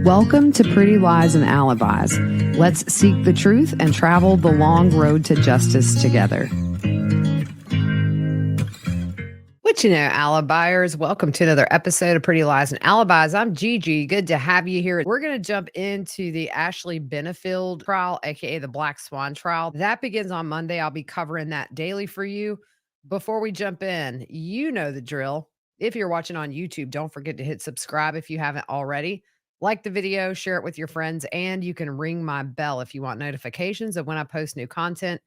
Welcome to Pretty Lies and Alibis. Let's seek the truth and travel the long road to justice together. What you know, Alibiers, welcome to another episode of Pretty Lies and Alibis. I'm Gigi. Good to have you here. We're going to jump into the Ashley Benefield trial, aka the Black Swan trial. That begins on Monday. I'll be covering that daily for you. Before we jump in, you know the drill. If you're watching on YouTube, don't forget to hit subscribe if you haven't already. Like the video, share it with your friends, and you can ring my bell if you want notifications of when I post new content.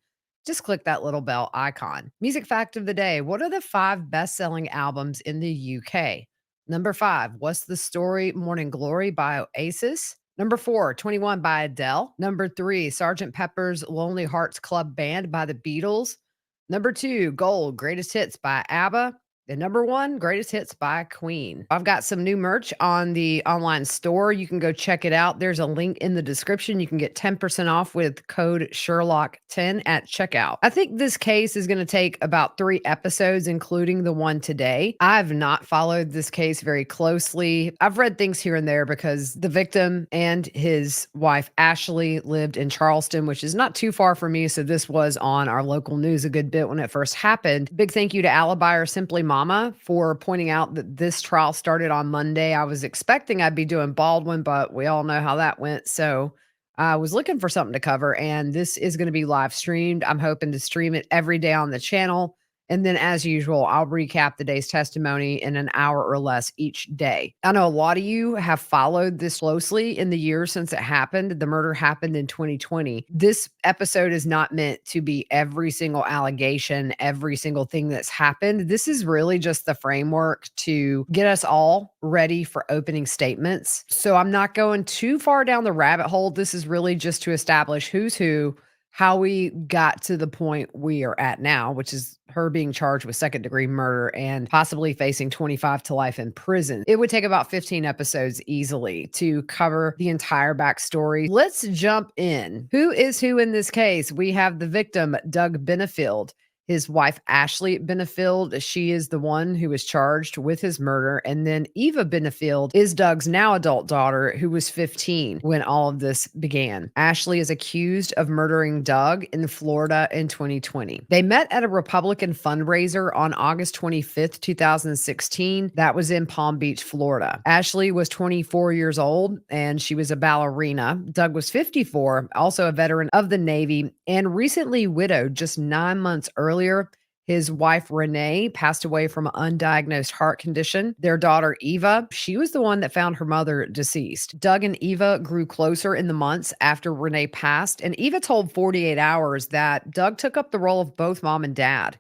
Just click that little bell icon. Music fact of the day. What are the 5 best-selling albums in the UK? Number 5, What's the Story? Morning Glory by Oasis. Number 4, 21 by Adele. Number 3, Sgt. Pepper's Lonely Hearts Club Band by the Beatles. Number 2, Gold, Greatest Hits by ABBA. And number 1, Greatest Hits by Queen. I've got some new merch on the online store. You can go check it out. There's a link in the description. You can get 10% off with code Sherlock10 at checkout. I think this case is going to take about 3 episodes, including the one today. I've not followed this case very closely. I've read things here and there because the victim and his wife, Ashley, lived in Charleston, which is not too far from me. So this was on our local news a good bit when it first happened. Big thank you to Alibi or Simply Mama for pointing out that this trial started on Monday. I was expecting I'd be doing Baldwin, but we all know how that went. So I was looking for something to cover, and this is going to be live streamed. I'm hoping to stream it every day on the channel. And then, as usual, I'll recap the day's testimony in an hour or less each day. I know a lot of you have followed this closely in the years since it happened. The murder happened in 2020. This episode is not meant to be every single allegation, every single thing that's happened. This is really just the framework to get us all ready for opening statements. So I'm not going too far down the rabbit hole. This is really just to establish who's who, how we got to the point we are at now, which is her being charged with second-degree murder and possibly facing 25 to life in prison. It would take about 15 episodes easily to cover the entire backstory. Let's jump in. Who is who in this case? We have the victim, Doug Benefield. His wife, Ashley Benefield, she is the one who was charged with his murder. And then Eva Benefield is Doug's now adult daughter, who was 15 when all of this began. Ashley is accused of murdering Doug in Florida in 2020. They met at a Republican fundraiser on August 25th, 2016. That was in Palm Beach, Florida. Ashley was 24 years old and she was a ballerina. Doug was 54, also a veteran of the Navy and recently widowed just 9 months earlier. His wife, Renee, passed away from an undiagnosed heart condition. Their daughter, Eva, she was the one that found her mother deceased. Doug and Eva grew closer in the months after Renee passed, and Eva told 48 Hours that Doug took up the role of both mom and dad.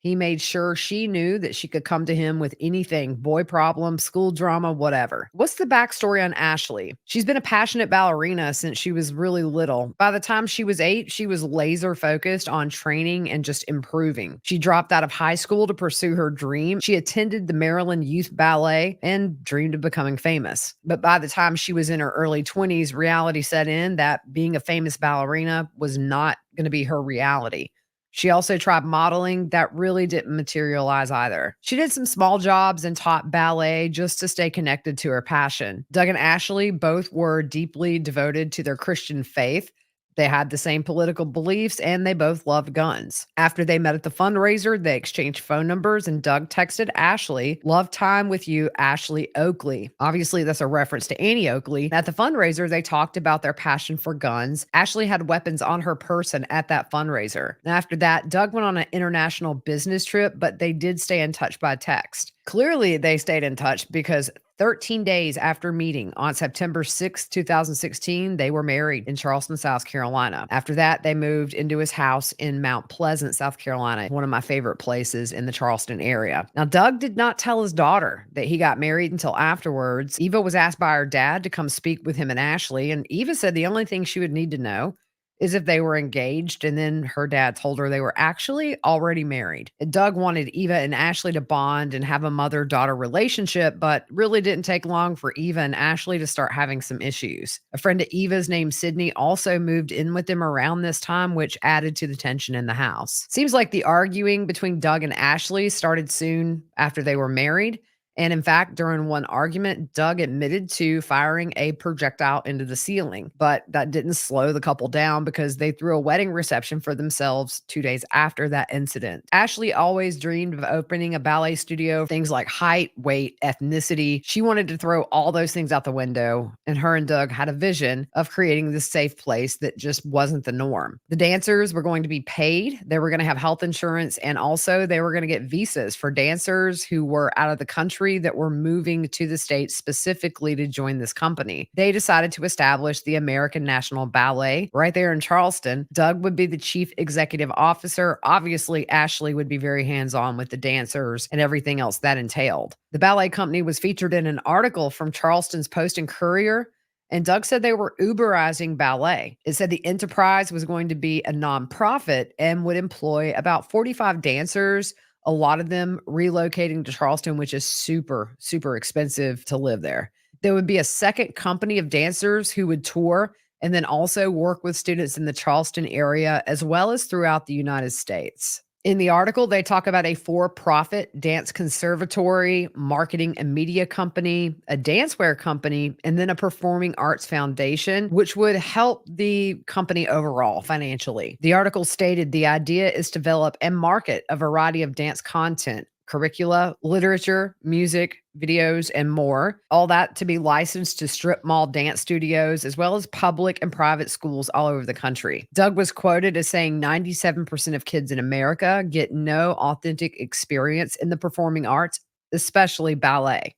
He made sure she knew that she could come to him with anything, boy problem, school drama, whatever. What's the backstory on Ashley? She's been a passionate ballerina since she was really little. By the time she was 8, she was laser focused on training and just improving. She dropped out of high school to pursue her dream. She attended the Maryland Youth Ballet and dreamed of becoming famous. But by the time she was in her early 20s, reality set in that being a famous ballerina was not going to be her reality. She also tried modeling. That really didn't materialize either. She did some small jobs and taught ballet just to stay connected to her passion. Doug and Ashley both were deeply devoted to their Christian faith. They had the same political beliefs and they both loved guns. After they met at the fundraiser, they exchanged phone numbers and Doug texted Ashley, "Love time with you, Ashley Oakley." Obviously, that's a reference to Annie Oakley. At the fundraiser, they talked about their passion for guns. Ashley had weapons on her person at that fundraiser. And after that, Doug went on an international business trip, but they did stay in touch by text. Clearly, they stayed in touch because 13 days after meeting on September 6, 2016, they were married in Charleston, South Carolina. After that, they moved into his house in Mount Pleasant, South Carolina, one of my favorite places in the Charleston area. Now, Doug did not tell his daughter that he got married until afterwards. Eva was asked by her dad to come speak with him and Ashley, and Eva said the only thing she would need to know is if they were engaged, and then her dad told her they were actually already married. And Doug wanted Eva and Ashley to bond and have a mother-daughter relationship, but really didn't take long for Eva and Ashley to start having some issues. A friend of Eva's named Sydney also moved in with them around this time, which added to the tension in the house. Seems like the arguing between Doug and Ashley started soon after they were married. And in fact, during one argument, Doug admitted to firing a projectile into the ceiling, but that didn't slow the couple down because they threw a wedding reception for themselves 2 days after that incident. Ashley always dreamed of opening a ballet studio, things like height, weight, ethnicity. She wanted to throw all those things out the window, and her and Doug had a vision of creating this safe place that just wasn't the norm. The dancers were going to be paid, they were going to have health insurance, and also they were going to get visas for dancers who were out of the country that were moving to the States specifically to join this company. They decided to establish the American National Ballet right there in Charleston. Doug would be the chief executive officer. Obviously, Ashley would be very hands on with the dancers and everything else that entailed. The ballet company was featured in an article from Charleston's Post and Courier. And Doug said they were Uberizing ballet. It said the enterprise was going to be a nonprofit and would employ about 45 dancers, a lot of them relocating to Charleston, which is super, super expensive to live there. There would be a second company of dancers who would tour and then also work with students in the Charleston area as well as throughout the United States. In the article, they talk about a for-profit dance conservatory, marketing and media company, a dancewear company, and then a performing arts foundation, which would help the company overall financially. The article stated the idea is to develop and market a variety of dance content, curricula, literature, music, videos, and more. All that to be licensed to strip mall dance studios, as well as public and private schools all over the country. Doug was quoted as saying 97% of kids in America get no authentic experience in the performing arts, especially ballet.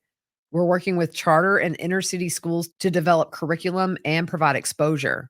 We're working with charter and inner city schools to develop curriculum and provide exposure.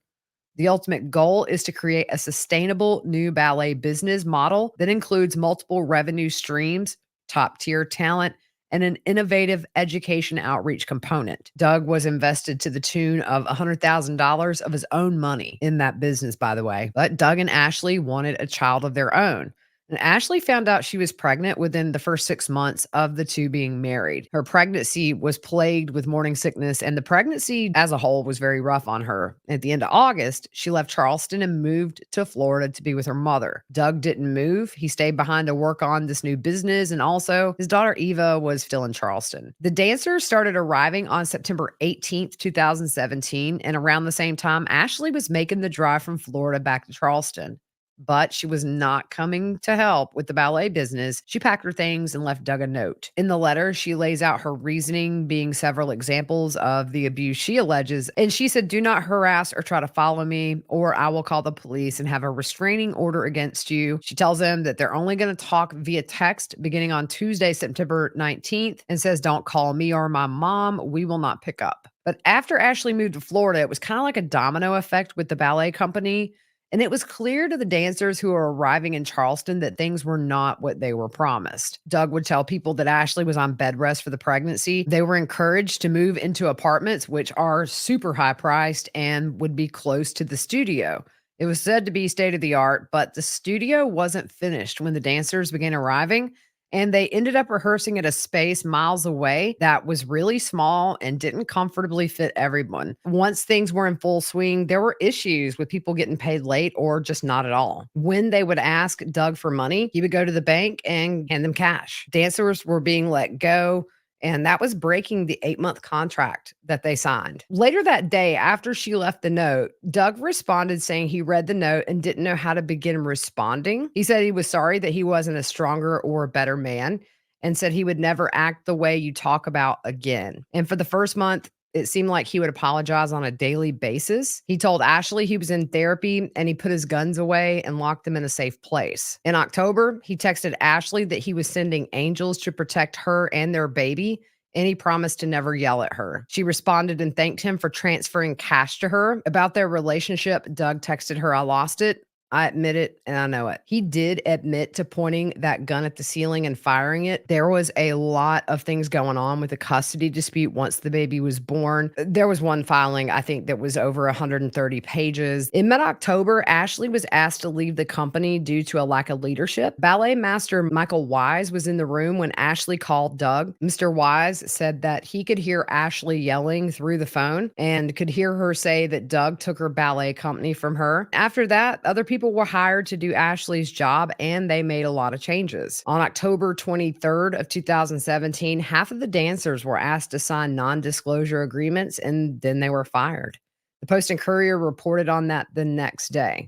The ultimate goal is to create a sustainable new ballet business model that includes multiple revenue streams, top tier talent, and an innovative education outreach component. Doug was invested to the tune of $100,000 of his own money in that business, by the way. But Doug and Ashley wanted a child of their own. And Ashley found out she was pregnant within the first 6 months of the two being married. Her pregnancy was plagued with morning sickness, and the pregnancy as a whole was very rough on her. At the end of August, she left Charleston and moved to Florida to be with her mother. Doug didn't move. He stayed behind to work on this new business, and also his daughter Eva was still in Charleston. The dancers started arriving on September 18th, 2017, and around the same time, Ashley was making the drive from Florida back to Charleston. But she was not coming to help with the ballet business. She packed her things and left Doug a note. In the letter, she lays out her reasoning, being several examples of the abuse she alleges. And she said, "Do not harass or try to follow me, or I will call the police and have a restraining order against you." She tells them that they're only going to talk via text beginning on Tuesday, September 19th, and says, "Don't call me or my mom. We will not pick up." But after Ashley moved to Florida, it was kind of like a domino effect with the ballet company. And it was clear to the dancers who were arriving in Charleston that things were not what they were promised. Doug would tell people that Ashley was on bed rest for the pregnancy. They were encouraged to move into apartments, which are super high priced and would be close to the studio. It was said to be state of the art, but the studio wasn't finished when the dancers began arriving. And they ended up rehearsing at a space miles away that was really small and didn't comfortably fit everyone. Once things were in full swing, there were issues with people getting paid late or just not at all. When they would ask Doug for money, he would go to the bank and hand them cash. Dancers were being let go, and that was breaking the 8-month contract that they signed. Later that day, after she left the note, Doug responded saying he read the note and didn't know how to begin responding. He said he was sorry that he wasn't a stronger or a better man and said he would never act the way you talk about again. And for the first month, it seemed like he would apologize on a daily basis. He told Ashley he was in therapy and he put his guns away and locked them in a safe place. In October, he texted Ashley that he was sending angels to protect her and their baby, and he promised to never yell at her. She responded and thanked him for transferring cash to her. About their relationship, Doug texted her, "I lost it. I admit it, and I know it." He did admit to pointing that gun at the ceiling and firing it. There was a lot of things going on with the custody dispute once the baby was born. There was one filing, I think, that was over 130 pages. In mid-October, Ashley was asked to leave the company due to a lack of leadership. Ballet master Michael Wise was in the room when Ashley called Doug. Mr. Wise said that he could hear Ashley yelling through the phone and could hear her say that Doug took her ballet company from her. After that, other people people were hired to do Ashley's job, and they made a lot of changes. On October 23rd of 2017, half of the dancers were asked to sign non-disclosure agreements, and then they were fired. The Post and Courier reported on that the next day.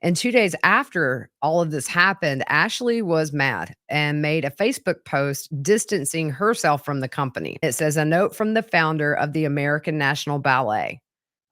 And 2 days after all of this happened, Ashley was mad and made a Facebook post distancing herself from the company. It says, "A note from the founder of the American National Ballet.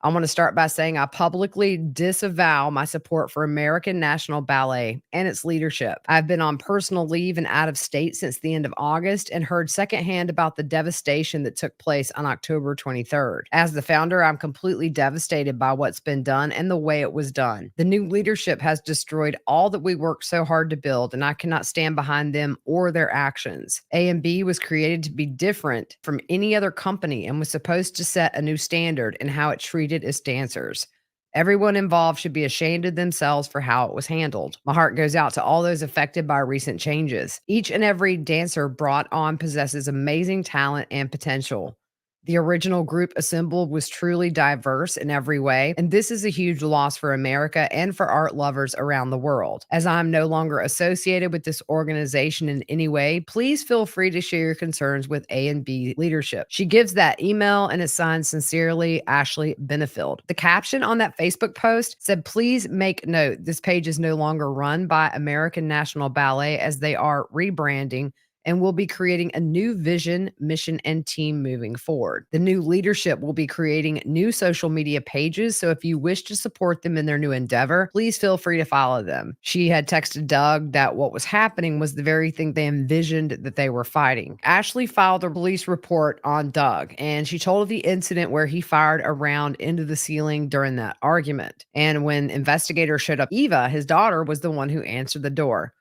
I want to start by saying I publicly disavow my support for American National Ballet and its leadership. I've been on personal leave and out of state since the end of August and heard secondhand about the devastation that took place on October 23rd. As the founder, I'm completely devastated by what's been done and the way it was done. The new leadership has destroyed all that we worked so hard to build, and I cannot stand behind them or their actions. A&B was created to be different from any other company and was supposed to set a new standard in how it treated its dancers. Everyone involved should be ashamed of themselves for how it was handled. My heart goes out to all those affected by recent changes. Each and every dancer brought on possesses amazing talent and potential. The original group assembled was truly diverse in every way, and this is a huge loss for America and for art lovers around the world. As I'm no longer associated with this organization in any way, please feel free to share your concerns with A&B leadership." She gives that email and it's signed sincerely, Ashley Benefield. The caption on that Facebook post said, "Please make note, this page is no longer run by American National Ballet as they are rebranding and will be creating a new vision, mission, and team moving forward. The new leadership will be creating new social media pages, so if you wish to support them in their new endeavor, please feel free to follow them." She had texted Doug that what was happening was the very thing they envisioned that they were fighting. Ashley filed a police report on Doug, and she told of the incident where he fired a round into the ceiling during that argument. And when investigators showed up, Eva, his daughter, was the one who answered the door.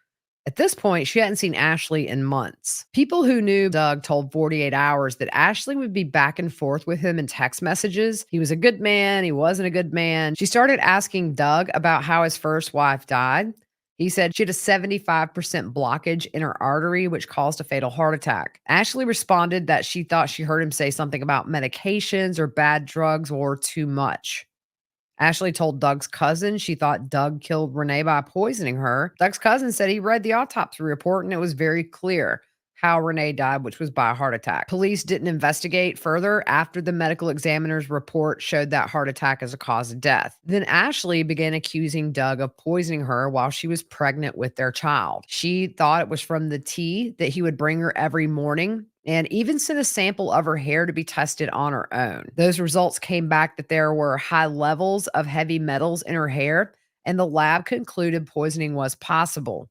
At this point, she hadn't seen Ashley in months. People who knew Doug told 48 Hours that Ashley would be back and forth with him in text messages. He was a good man. He wasn't a good man. She started asking Doug about how his first wife died. He said she had a 75% blockage in her artery, which caused a fatal heart attack. Ashley responded that she thought she heard him say something about medications or bad drugs or too much. Ashley told Doug's cousin she thought Doug killed Renee by poisoning her. Doug's cousin said he read the autopsy report and it was very clear how Renee died, which was by a heart attack. Police didn't investigate further after the medical examiner's report showed that heart attack as a cause of death. Then Ashley began accusing Doug of poisoning her while she was pregnant with their child. She thought it was from the tea that he would bring her every morning, and even sent a sample of her hair to be tested on her own. Those results came back that there were high levels of heavy metals in her hair, and the lab concluded poisoning was possible.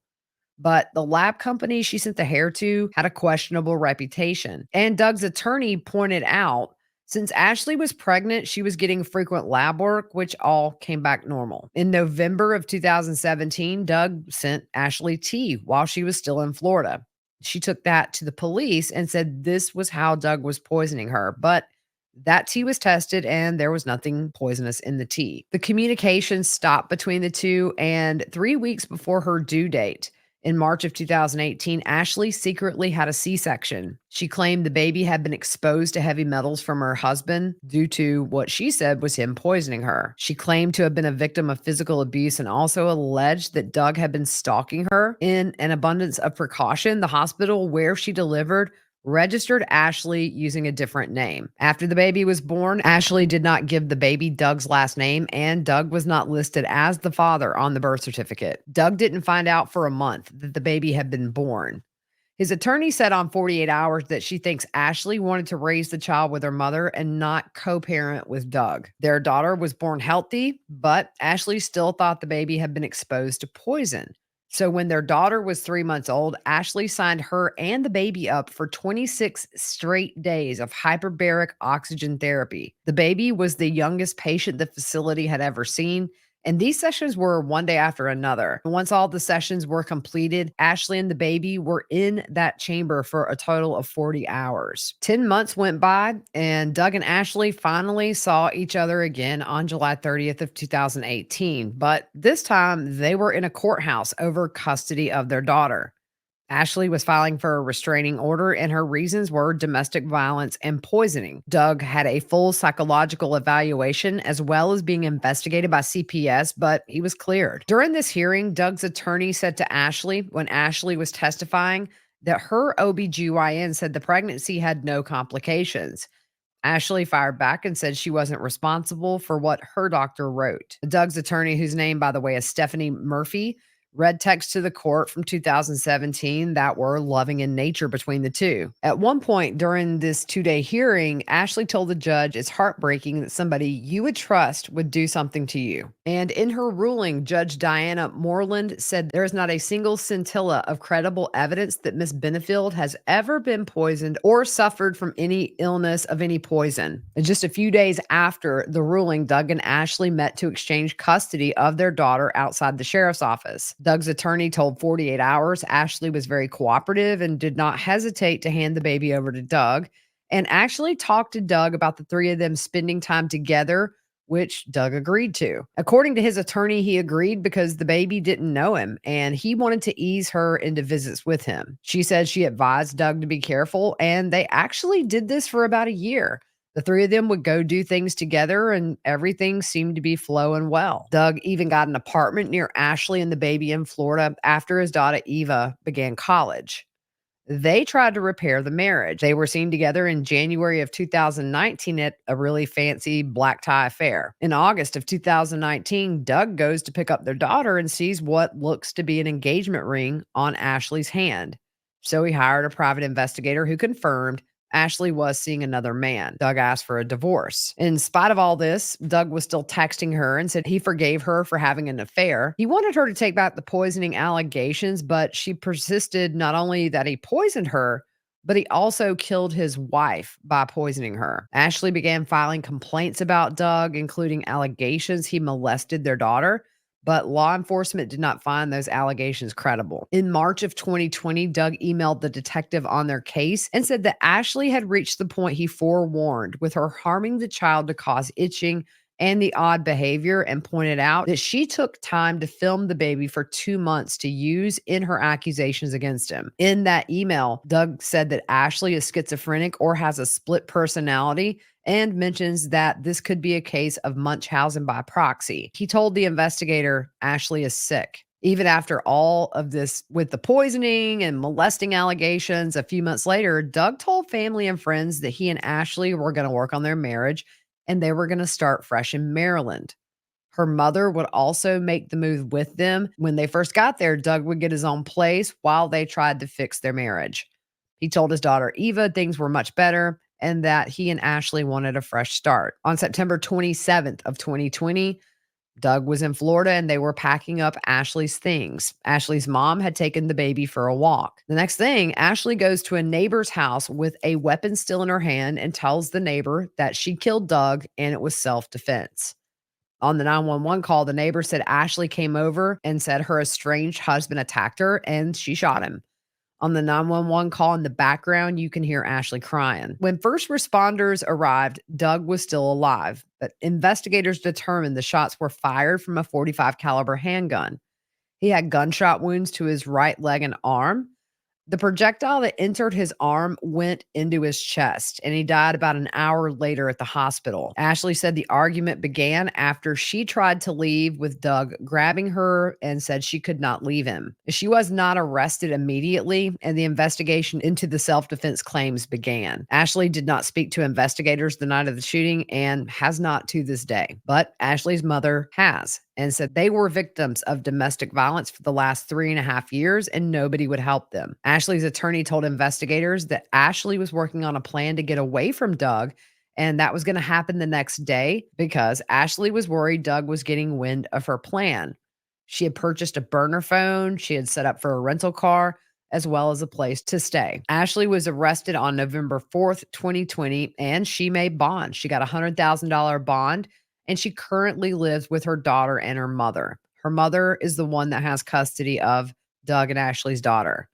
But the lab company she sent the hair to had a questionable reputation. And Doug's attorney pointed out, since Ashley was pregnant, she was getting frequent lab work, which all came back normal. In November of 2017, Doug sent Ashley tea while she was still in Florida. She took that to the police and said this was how Doug was poisoning her. But that tea was tested and there was nothing poisonous in the tea. The communication stopped between the two, and 3 weeks before her due date, in March of 2018, Ashley secretly had a C-section. She claimed the baby had been exposed to heavy metals from her husband due to what she said was him poisoning her. She claimed to have been a victim of physical abuse and also alleged that Doug had been stalking her. In an abundance of precaution, the hospital where she delivered registered Ashley using a different name. After the baby was born, Ashley did not give the baby Doug's last name, and Doug was not listed as the father on the birth certificate. Doug didn't find out for a month that the baby had been born. His attorney said on 48 Hours that she thinks Ashley wanted to raise the child with her mother and not co-parent with Doug. Their daughter was born healthy, but Ashley still thought the baby had been exposed to poison. So when their daughter was 3 months old, Ashley signed her and the baby up for 26 straight days of hyperbaric oxygen therapy. The baby was the youngest patient the facility had ever seen, and these sessions were one day after another. Once all the sessions were completed, Ashley and the baby were in that chamber for a total of 40 hours. 10 months went by, and Doug and Ashley finally saw each other again on July 30th of 2018. But this time, they were in a courthouse over custody of their daughter. Ashley was filing for a restraining order, and her reasons were domestic violence and poisoning. Doug had a full psychological evaluation as well as being investigated by CPS, but he was cleared. During this hearing, Doug's attorney said to Ashley, when Ashley was testifying, that her OBGYN said the pregnancy had no complications. Ashley fired back and said she wasn't responsible for what her doctor wrote. Doug's attorney, whose name, by the way, is Stephanie Murphy, read text to the court from 2017 that were loving in nature between the two. At one point during this 2-day hearing, Ashley told the judge it's heartbreaking that somebody you would trust would do something to you. And in her ruling, Judge Diana Moreland said there is not a single scintilla of credible evidence that Miss Benefield has ever been poisoned or suffered from any illness of any poison. And just a few days after the ruling, Doug and Ashley met to exchange custody of their daughter outside the sheriff's office. Doug's attorney told 48 Hours Ashley was very cooperative and did not hesitate to hand the baby over to Doug, and actually talked to Doug about the three of them spending time together, which Doug agreed to. According to his attorney, he agreed because the baby didn't know him and he wanted to ease her into visits with him. She said she advised Doug to be careful, and they actually did this for about a year. The three of them would go do things together and everything seemed to be flowing well. Doug even got an apartment near Ashley and the baby in Florida after his daughter Eva began college. They tried to repair the marriage. They were seen together in January of 2019 at a really fancy black tie affair. In August of 2019, Doug goes to pick up their daughter and sees what looks to be an engagement ring on Ashley's hand. So he hired a private investigator who confirmed Ashley was seeing another man. Doug asked for a divorce. In spite of all this, Doug was still texting her and said he forgave her for having an affair. He wanted her to take back the poisoning allegations, but she persisted not only that he poisoned her, but he also killed his wife by poisoning her. Ashley began filing complaints about Doug, including allegations he molested their daughter, but law enforcement did not find those allegations credible. In March of 2020, Doug emailed the detective on their case and said that Ashley had reached the point he forewarned, with her harming the child to cause itching and the odd behavior, and pointed out that she took time to film the baby for 2 months to use in her accusations against him. In that email, Doug said that Ashley is schizophrenic or has a split personality, and mentions that this could be a case of Munchausen by proxy. He told the investigator Ashley is sick. Even after all of this with the poisoning and molesting allegations, a few months later, Doug told family and friends that he and Ashley were going to work on their marriage and they were going to start fresh in Maryland. Her mother would also make the move with them. When they first got there, Doug would get his own place while they tried to fix their marriage. He told his daughter Eva things were much better and that he and Ashley wanted a fresh start. On September 27th of 2020, Doug was in Florida and they were packing up Ashley's things. Ashley's mom had taken the baby for a walk. The next thing, Ashley goes to a neighbor's house with a weapon still in her hand and tells the neighbor that she killed Doug and it was self-defense. On the 911 call, the neighbor said Ashley came over and said her estranged husband attacked her and she shot him. On the 911 call in the background, you can hear Ashley crying. When first responders arrived, Doug was still alive, but investigators determined the shots were fired from a .45 caliber handgun. He had gunshot wounds to his right leg and arm. The projectile that entered his arm went into his chest, and he died about an hour later at the hospital. Ashley said the argument began after she tried to leave, with Doug grabbing her and said she could not leave him. She was not arrested immediately, and the investigation into the self-defense claims began. Ashley did not speak to investigators the night of the shooting and has not to this day, but Ashley's mother has, and said they were victims of domestic violence for the last 3.5 years and nobody would help them. Ashley's attorney told investigators that Ashley was working on a plan to get away from Doug, and that was going to happen the next day because Ashley was worried Doug was getting wind of her plan. She had purchased a burner phone, she had set up for a rental car, as well as a place to stay. Ashley was arrested on November 4th, 2020, and she made bond. She got a $100,000 bond, and she currently lives with her daughter and her mother. Her mother is the one that has custody of Doug and Ashley's daughter.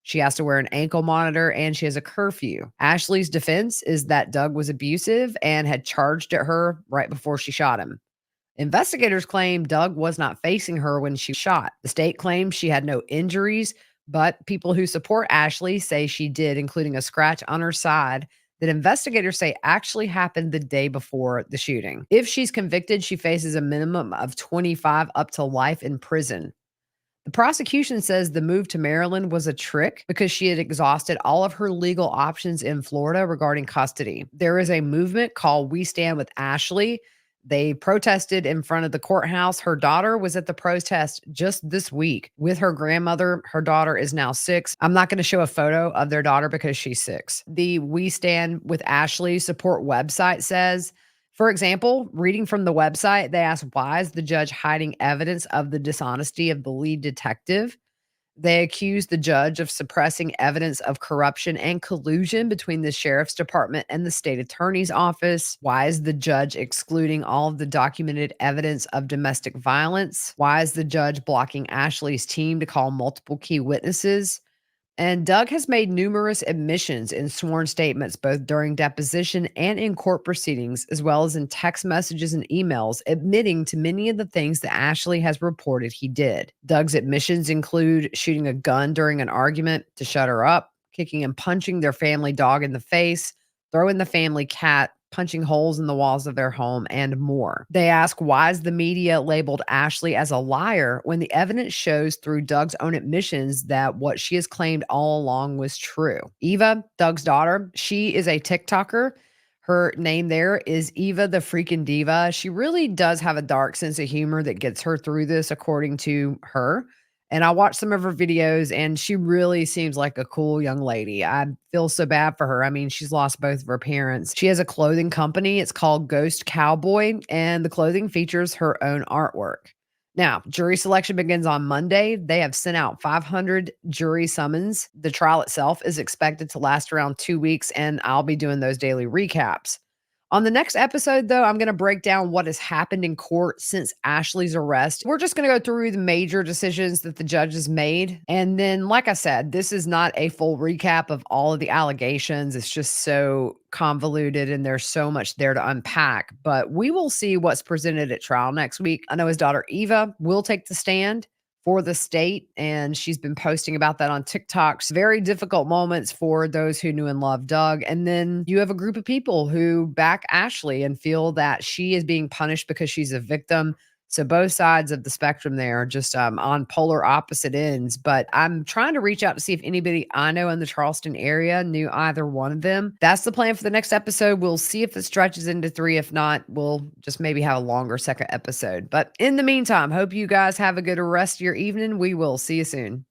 She has to wear an ankle monitor and she has a curfew. Ashley's defense is that Doug was abusive and had charged at her right before she shot him. Investigators claim Doug was not facing her when she shot. The state claims she had no injuries, But people who support Ashley say she did, including a scratch on her side that investigators say actually happened the day before the shooting. If she's convicted, she faces a minimum of 25 up to life in prison. The prosecution says the move to Maryland was a trick because she had exhausted all of her legal options in Florida regarding custody. There is a movement called We Stand with Ashley. They protested in front of the courthouse. Her daughter was at the protest just this week with her grandmother. Her daughter is now 6. I'm not going to show a photo of their daughter because she's 6. The We Stand with Ashley support website says, for example, reading from the website, they ask, why is the judge hiding evidence of the dishonesty of the lead detective? They accuse the judge of suppressing evidence of corruption and collusion between the sheriff's department and the state attorney's office. Why is the judge excluding all of the documented evidence of domestic violence? Why is the judge blocking Ashley's team to call multiple key witnesses? And Doug has made numerous admissions in sworn statements, both during deposition and in court proceedings, as well as in text messages and emails, admitting to many of the things that Ashley has reported he did. Doug's admissions include shooting a gun during an argument to shut her up, kicking and punching their family dog in the face, throwing the family cat, punching holes in the walls of their home, and more. They ask, why is the media labeled Ashley as a liar when the evidence shows through Doug's own admissions that what she has claimed all along was true? Eva, Doug's daughter, she is a TikToker. Her name there is Eva the freaking diva. She really does have a dark sense of humor that gets her through this, according to her. And I watched some of her videos and she really seems like a cool young lady. I feel so bad for her. I mean, she's lost both of her parents. She has a clothing company. It's called Ghost Cowboy, and the clothing features her own artwork. Now, jury selection begins on Monday. They have sent out 500 jury summons. The trial itself is expected to last around 2 weeks, and I'll be doing those daily recaps. On the next episode, though, I'm going to break down what has happened in court since Ashley's arrest. We're just going to go through the major decisions that the judges made. And then, like I said, this is not a full recap of all of the allegations. It's just so convoluted and there's so much there to unpack. But we will see what's presented at trial next week. I know his daughter Eva will take the stand for the state, and she's been posting about that on TikToks. Very difficult moments for those who knew and loved Doug. And then you have a group of people who back Ashley and feel that she is being punished because she's a victim. So both sides of the spectrum there are just on polar opposite ends. But I'm trying to reach out to see if anybody I know in the Charleston area knew either one of them. That's the plan for the next episode. We'll see if it stretches into 3. If not, we'll just maybe have a longer second episode. But in the meantime, hope you guys have a good rest of your evening. We will see you soon.